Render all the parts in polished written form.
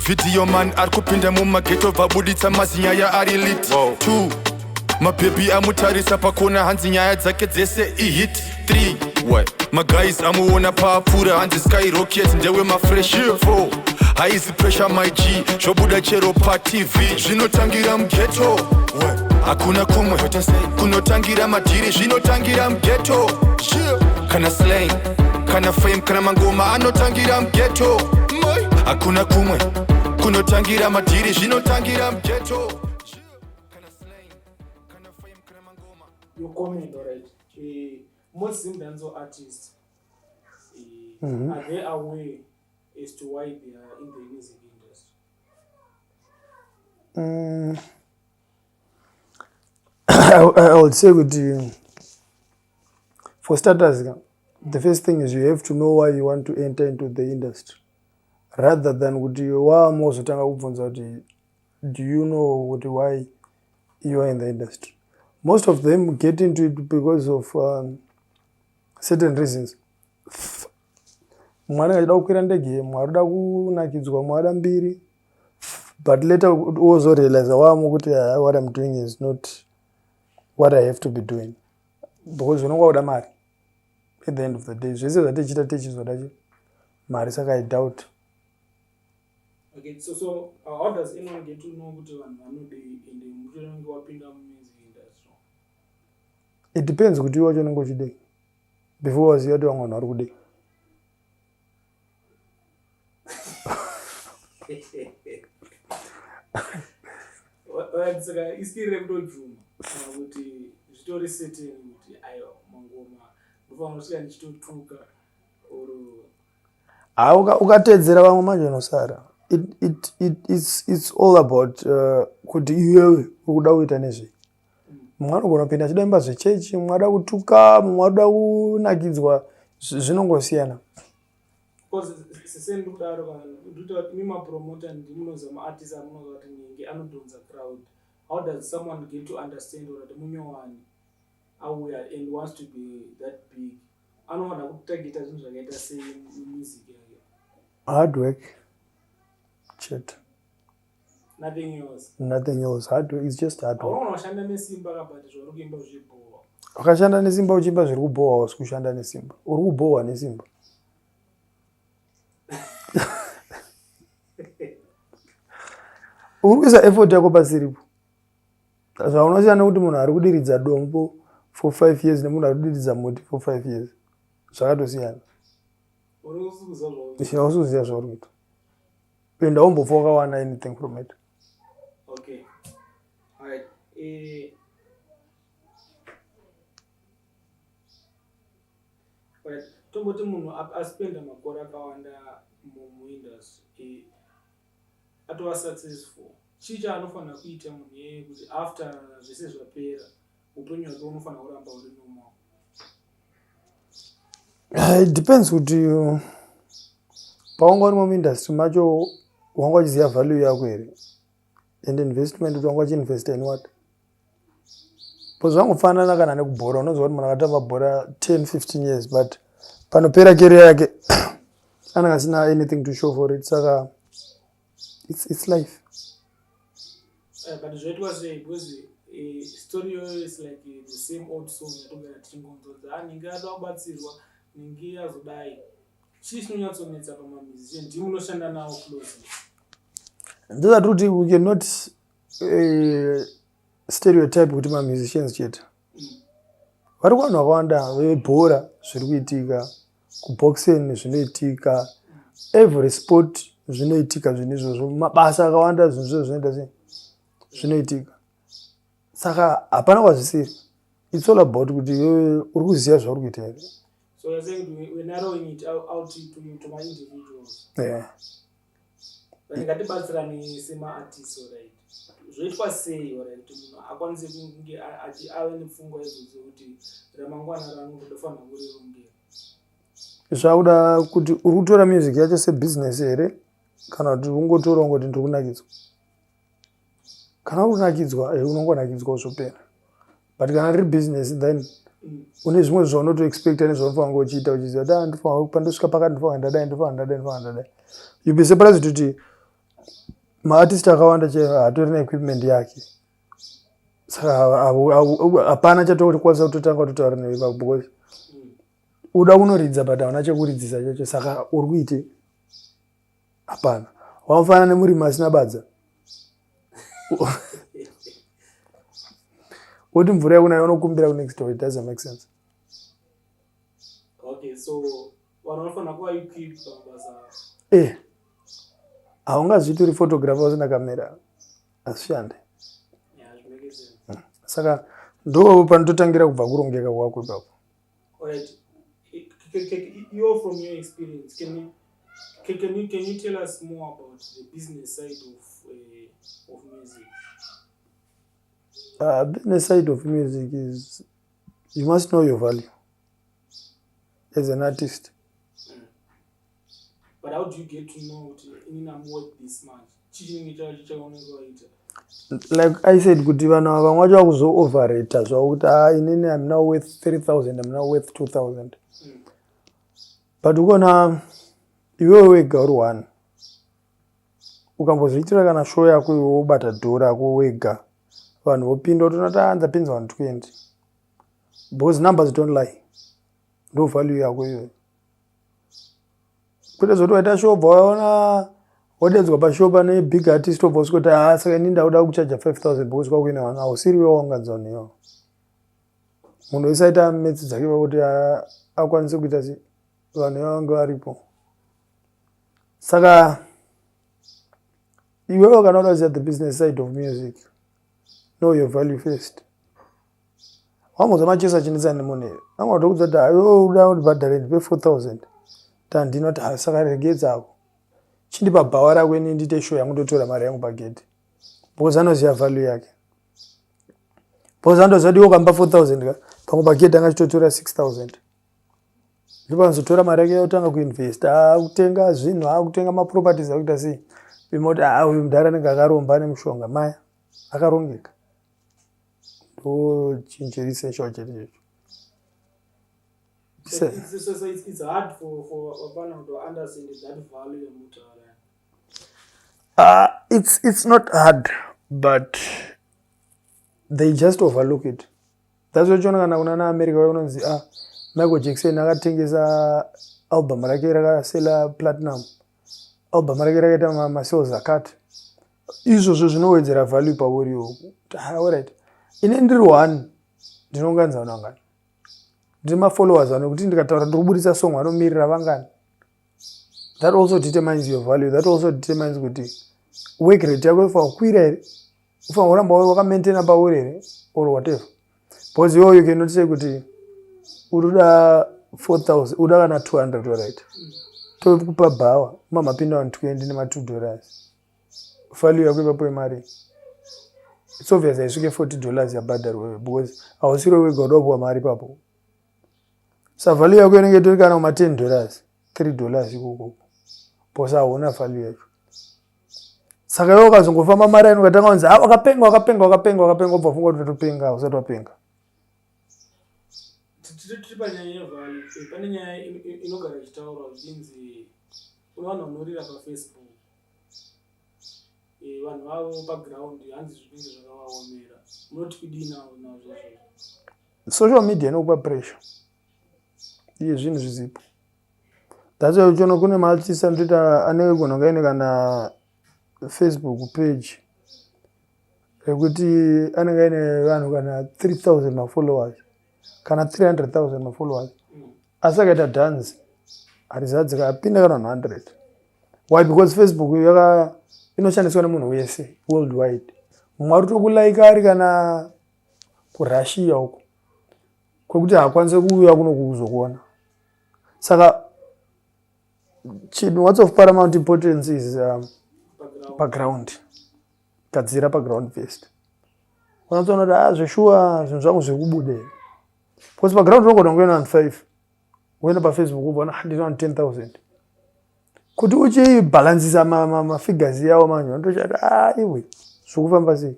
video man arikupinda mumageto vabuditsa mazinyaya ari lit 2 mabhebi amutarisa pakona hanzi nyaya dzake dzese ihit 3 maguys amuona paapfuura hanzi skyrocket ndewe mafresh 4 haizi pressure my g zvobuda chero patv zvinotangira mugeto hakuna kumwe kunotangira madhiri zvinotangira mugeto kana slang kana fame kana mangoma anotangira mugeto hakuna kumwe kunotangira madhiri zvinotangira mugeto kana slang kana fame kana mangoma. Your comment, alright. Most Zimdancehall artists are they aware as to why they are in the music industry? I would say with you, for starters, the first thing is you have to know why you want to enter into the industry, rather than with you. Do you know why you are in the industry? Most of them get into it because of certain reasons. Mwana achida kukwira ndege, mwaruda kunakidzwa mwada mbiri, but later also realize what I'm doing is not what I have to be doing, because unongoda mari at the end of the day. Zvese zvatichita tichizodacho mari, saka I doubt. Okay, so how does anyone get to know kuti vanhu vanode ende mutonge wapinda music industry? It depends kuti iwe wacho unenge uchidei before waziva kuti vamwe vanhu vari kudei. Saka isiri kutobvuma kana kuti zvitori setting kuti ayo mangoma ndofanira kusvika ndichitotuka or ukatedzera vamwe manje unosara. It's all about kuti iwewe ukuda kuita nezvei. Mumwe anogona kupinda achida imba zvechechi, mumwe ada kutuka, mumwe ada kunakidzwa, zvinongosiyana. Because sisemi kudaro kana kuti mimapromota ndimunoza maartist amunoza kuti ninge anodhonza crowd. How does someone get to understand that munyowani auya and wants to be that big? Anowana kutagita zvinhu zvakaita sei music yake? Hard work. Chat. Nothing else. Nothing else. Hard work. It's just hard work. Unoshanda nesimba kabati zvori kuimba zvibowa. Ukashanda nesimba uchimba zviri kubowa usi kushanda nesimba. Uri kubowa nesimba. Uri kuisa effort yako pasiripo. Saka unosiyana kuti munhu ari kudiridza dombo for 5 years nemunhu ari kudiridza muti for 5 years. Zvakatosiyana. Uri kusukuza zvauri. Usiziva zvauri kuita. Penda umbofa wakawana anything from it. Okay. Alright. But tomboti munhu aspenda makore akawanda muindustry atova successful. Chii chaanofanira kuita munhu iyeye kuti after zvese zvapera upenyu hwake unofanira kuramba uri normal? It depends kuti paunga uri muindustry macho wanga uchiziva value yako here, and investment kuti wanga uchiinvesta in what. Pozvangofanana kana nekubhora, unoziva kuti munhu akatamba bhora 10-15 years but panopera career yake anenge asina anything to show for it. Saka it's life. But zvoitwa sei because story is like the same old song yatogara tichingonzodza ninge ada kubatsirwa ninge azodai. Chii chinonyatsonetsa pamamisician ndimunoshanda nawo closely? Ndozati kuti we cannot stereotype kuti mamusicians chete. Vari kuvanhu vakawanda vebhora zviri kuitika, kuboxing zvinoitika, every sport zvinoitika zvinhu izvozvo, mabasa akawanda zvinhu izvozvo zvinoita sei zvinoitika. Saka hapana kwazvisiri. It's all about kuti uri kuziva zvauri kuita here. So you're saying we're narrowing it out to my individuals. Yeah. But ngatibatsirane sema-artists, alright. Zvoitwa sei alright munhu akwanise kunge ave nepfungwa idzodzo kuti ramangwana rangu ndofanira kurirongera? Zvakuda kuti uri kutora music yacho sebusiness here kana kuti ungotora ungoti ndiri kunakidzwa. Kana uri kunakidzwa unongonakidzwa zvopera. But kana riri business then une zvimwe zvaunotoexpecta nezvaunofanira uchiita uchiziva kuti ndofanira pandosvika pakati ndofanira ndadai. You'll be surprised kuti maartist akawanda hatori neequipment yake, saka hapana chatokwanisa kutotanga kutaura newe ipapo because uda kunoridza but hauna chekuridzisa chacho, saka uri kuite hapana. Wamufana nemurimi asina badza woti mvura yakunayo unokumbira kunext door, it doesn't make sense. Okay, so vanofana kuva equipped pabasa. Haungazviti uri photographer usina kamera, hazvishande. Saka ndo panototangira kubva kurongeka kwako ipapo. Alright, you're from your experience, can you tell us more about the business side of music? Business side of music is you must know your value as an artist. But how do you get to know I'm worth this much? Like I said, kuti vanhu ava vamwe vacho vakuzo-overrata zvakuti inini I'm now worth 3,000, I'm now worth 2,000. But ukona iwewe wega uri one, ukambozviitira kana show yako iwe wobata dhoo rako wega, vanhu vopinda utonati ndapinza vanhu 20 because numbers don't lie. Ndo value yako iwe. Kwete zoti waita show bva waona wadedzwa pashow pane big artist obva usikuti saka inini ndauda kuchaja 5,000 because kwakuina vanhu hausiri wewo waunganzwa neyo. Munhu isaita metsi dzake pakuti akwanise kuita vanhu vange varipo. Saka iwewe kana udaziva the business side of music, know your value first. Wamboza machesa chinetsa nemunhu vamwe vatokudza kuti iwewe uda kundibhadhara ndipe 4,000 tandinoti saka regedzako chindipa bhawa rako ini ndiite show yangu ndotora mari yangu pagedhi because anoziva value yake. Because andoziva kuti iwe ukampa 4,000 pamwe pagedhi angachitotora 6,000. Ndipo anozotora mari yake yotanga kuinvesta, kutenga zvinhu, kutenga maproperties akuita sei. Bimoti uyu mudhara anenge akaromba nemushonga maya akarongeka. Ndo chinjirisa icho chete. So it's hard for a partner to understand that value. It's not hard, but they just overlook it. That's what kana kuna America unonzi Michael Jackson akatengesa album rake rakasela platinum, album rake rakaita masales akati. Izvozvo zvinowedzera value pauri iwo. Alright, ine ndiri one ndinonganza vanhu ndiri mafollowers anokuti ndikataura ndikubudisa song vanomirira vangani. That also determines your value. That also determines kuti work rate yako ifa kukwira here, ufa uramba wakamaintaina pauri here or whatever. Because you cannot say kuti uruda 4,000 uda kana 200, alright, tokupa bhawa mamapinda vanhu 20 nema$2. Value yako ipapo imari it's obvious haisvike $40 yabhadharwa because hausiri wega udakupiwa mari ipapo. Sa value yako inenge tori kana $10, $3 ikoko because hauna value yacho. Saka iwe ukazongofamba mari ino ukatanga kunzi wakapenga ubva funga kuti topenga hausati wapenga. Tiri panyaya yevalue, pane nyaya inogara ichitaurwa ichinzi unowanhu vanorira paFacebook, vanhu vavo paground hanzi zvinenge zvakavaomera. Munoti kudii nazvo? Social media inokupa pressure. Iye zvinhu zvizipo. That's why uchiona kune maartist anoita anenge gona kunge aine kana Facebook page rekuti anenge aine vanhu kana 3,000 mafollowers kana 300,000 mafollowers. Asi akaita dance harizadzika apinda kana 100. Why? Because Facebook inoshandiswa nemunhu wese worldwide. Mumwe ari kutokulaika ari kana kuRussia uko kwekuti haakwanise kuuya kuno kuzokuona. Saka chinhu what's of paramount importance is background. Gadzira background first. Unatsoona kuti zveshuwa zvinhu zvangu zviri kubuda. Because background unogona kunge na 5. Uenda paFacebook ubona ndina 10,000. Kuti uchibalansisa mafigures yawo manje vantochati iwe zvokufamba sei.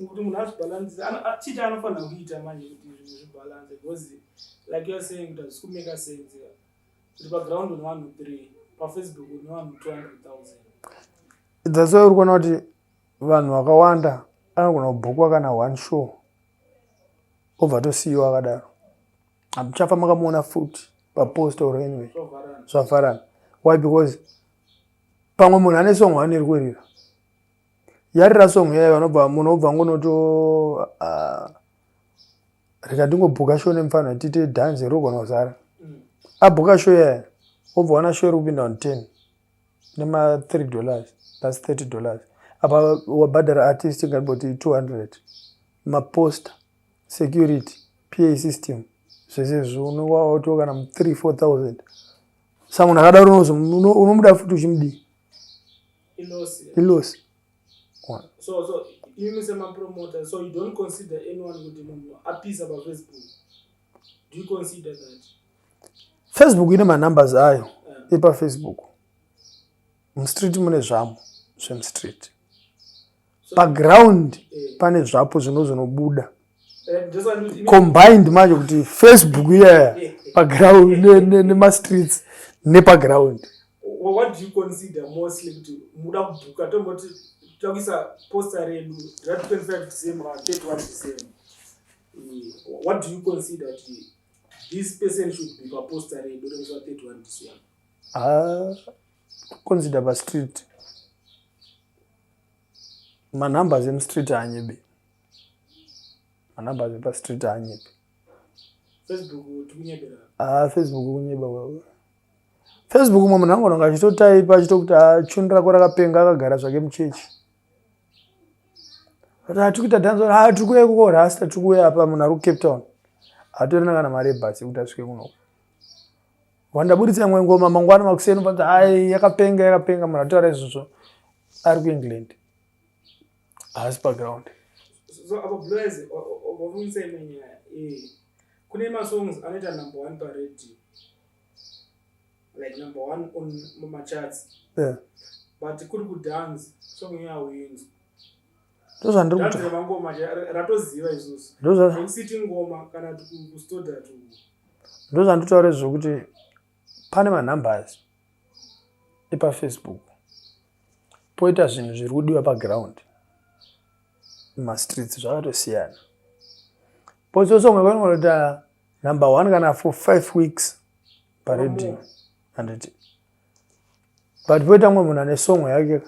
Kuti munhu azvibalansisa chiti anofanira kuita manje kuti zvibalanse because like you're saying kuti hazvisi kumeka sense kuti background une vanhu 3 pafacebook une vanhu 200,000. That's why uri kuona kuti vanhu vakawanda anogona kubhukwa kana one show obva tosiyiwa akadaro, hamuchafa makamuona futi papost or anyway zvavharana. Why? Because pamwe munhu ane song waaniri kurira yarira song yayo munobva ngonoto reka ndingobhuka show nemufana tite dhanzi rogona kuzara abhuka show yayo obva wana show iri kupinda on 10 nema $3, that's $30. apa wabhadhara artist ngatiboti 200 maposter, security, PA system zvese zvinowauto kana 3-4,000. Sa munhu akadaro unomuda futi uchimudii ilosi. So you sema-promoter, so you don't consider anyone kuti munhu apisa pafacebook? Do you consider that? Facebook ine manumbers ayo epafacebook. Mustreet mune zvamo zvemustreet, paground pane zvapo zvinobuda combined macho kuti Facebook iyaya paground nemastreets nepaground. What do you consider mostly kuti muda kubhuka tomboti takuisa poster redu ra 25 December 31 December, what do you consider that this person should be pa poster redu ra 31 December? Consider pa street manumbers emstreet haanyebi, manumbers epa street haanyebi. Facebook tukunyebera? Facebook kunyeba. Facebook mwe munhu angononga achitotaipa achitokuti chundu rako rakapenga akagara zvake muchechi kuti hatikuita dhanzo tikuuya kuko rasta tikuuya apa munhu ari kuCape Town hatorina kana mari yebhasi kuti asvike kunoko. Wandabuditsa imwe ngoma mangwana makuseni kuti hai yakapenga munhu ataura izvozvo ari kuEngland haasi paground. So apa blaze wavunisa imwe nyaya kune masongs anoita number 1 paredio, like number 1 on macharts, but kuri kudance song yawins ndozvandiri kuti mangoma ratoziva izvozvo ndokusiti ngoma kana kustoda tu ndozvanditaura zvokuti pane manumbers epafacebook poita zvinhu zviri kudiwa paground mumastreets zvakatosiyana. Pososonga kwanoita number 1 kana for 5 weeks paredio anditi, but poita mwe munhu ane song yake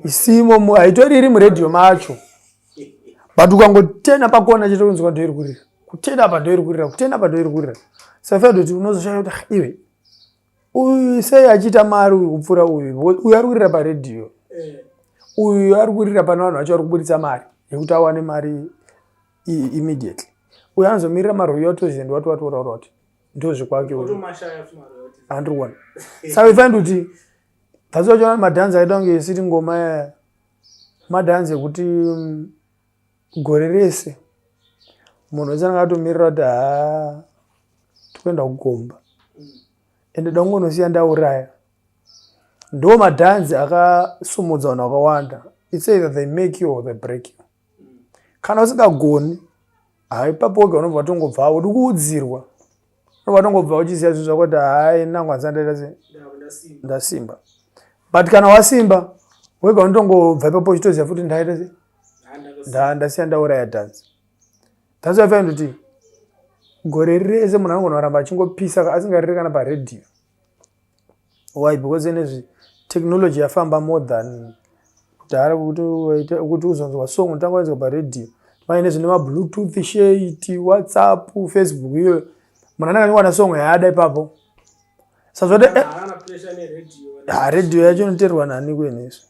isimo haitori iri muredio macho, but ukangotena pakona chitokunzwa ndoiri kurira kutena apa ndoiri kurira kutena apa ndoiri kurira safai kuti unozoshaya kuti iwe uyu sei achiita mari uyu kupfuura uyu ari kurira paredio uyu ari kurira pane vanhu vacho vari kubuditsa mari yekuti awane mari immediately, uyu anozomirira maroyalties and what ndozvikwake handiri kuona. Saka ifaindi kuti that's why chona madhanzi aita kunge isiri ngoma madhanzi ekuti gore rese munhu wese anenge atomirira kuti tikuenda kugomba ende dangonosiya ndauraya. Ndo madhanzi akasumudza vanhu vakawanda. It's either they make you or they break you. Kana usingagoni haipapo wega unobva watongobva uri kuudzirwa unobva watongobva uchiziva zvinhu zvako kuti hai nangwanisa ndasimba, but kana wasimba wega unotongobva ipapo uchitoziva futi ndasiya ndauraya dhanzi. That's why I find kuti gore rese munhu anogona kuramba achingopisa asingariri kana paredio. Why? Because inezvi technology yafamba more than kudhara kuti uzonzwa song unotanga wainzwa paredio vaine zvine mabluetooth shade, WhatsApp, Facebook iyo munhu anenge achiwana song yaada ipapo. Sazvode redio yacho inoteerwa nani kwenezvo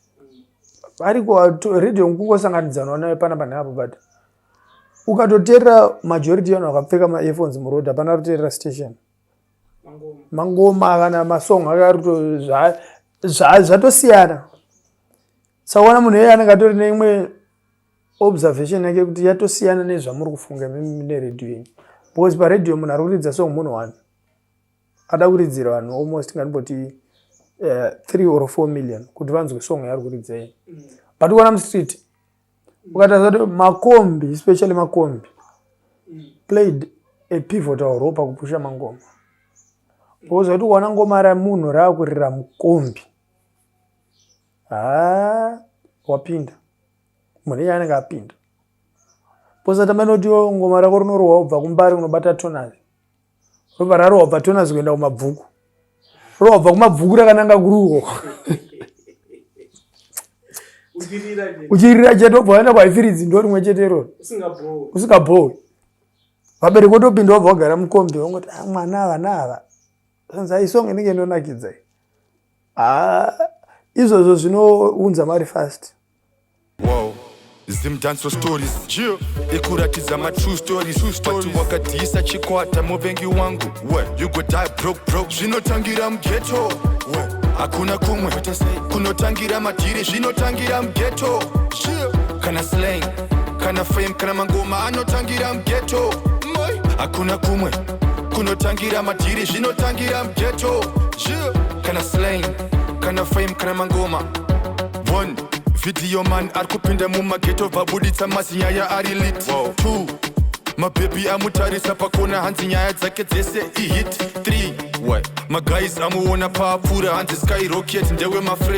ariko redio kungosanganidzanwa nayo pana panhapo, but ukatoteerera majority yavanhu vakapfeka maearphones muroad hapana kuteerera station mangoma kana masong akaruto zvatosiyana. Sawana munhu yeye anenge atori neimwe observation yake kuti yatosiyana nezvamuri kufunga neredio yenyu, because paredio munhu ari kuridza song munhu 1 ada kuridzira vanhu almost nganiboti 3 or 4 million kuti vanzwe song yaari kuridza yeye, but ukana mustreet ukataza kuti makombi especially makombi played a pivotal role pakupusha mangoma. because kuti kuona ngoma ramunhu raakurira mukombi wapinda munhu iye anenge apinda posatamanotiwo ngoma rako rinorohwa kubva kumbari unobata tonas robva rarohwa kubva tonas kuenda kumabvuku rohwa kubva kumabvuku rakananga kuruho uchirira chete obva waenda kwaifiridzi ndo rimwe chete iroro usingabhowi vabereki otopinda wabva wagara mukombi wongoti mwana ava naava sanzi isonge inenge inonakidza izvozvo zvinounza mari fast. Wow. Zimdancehall stories ekuratidza ma true stories but wakadhisa chikwata muvengi wangu you go die broke zvinotangira mughetto hakuna kumwe kunotangira madhiri zvinotangira mughetto kana slang kana fame kana mangoma anotangira mughetto hakuna kumwe kunotangira madhiri zvinotangira mughetto kana slang kana fame kana mangoma one video man arikupinda mumaghetto vabuditsa mazinyaya ari lit 2 mabhebi amutarisa pakona hanzi nyaya dzake dzese ihit 3 maguys amuona paapfuura hanzi skyrocket ndewe mafresh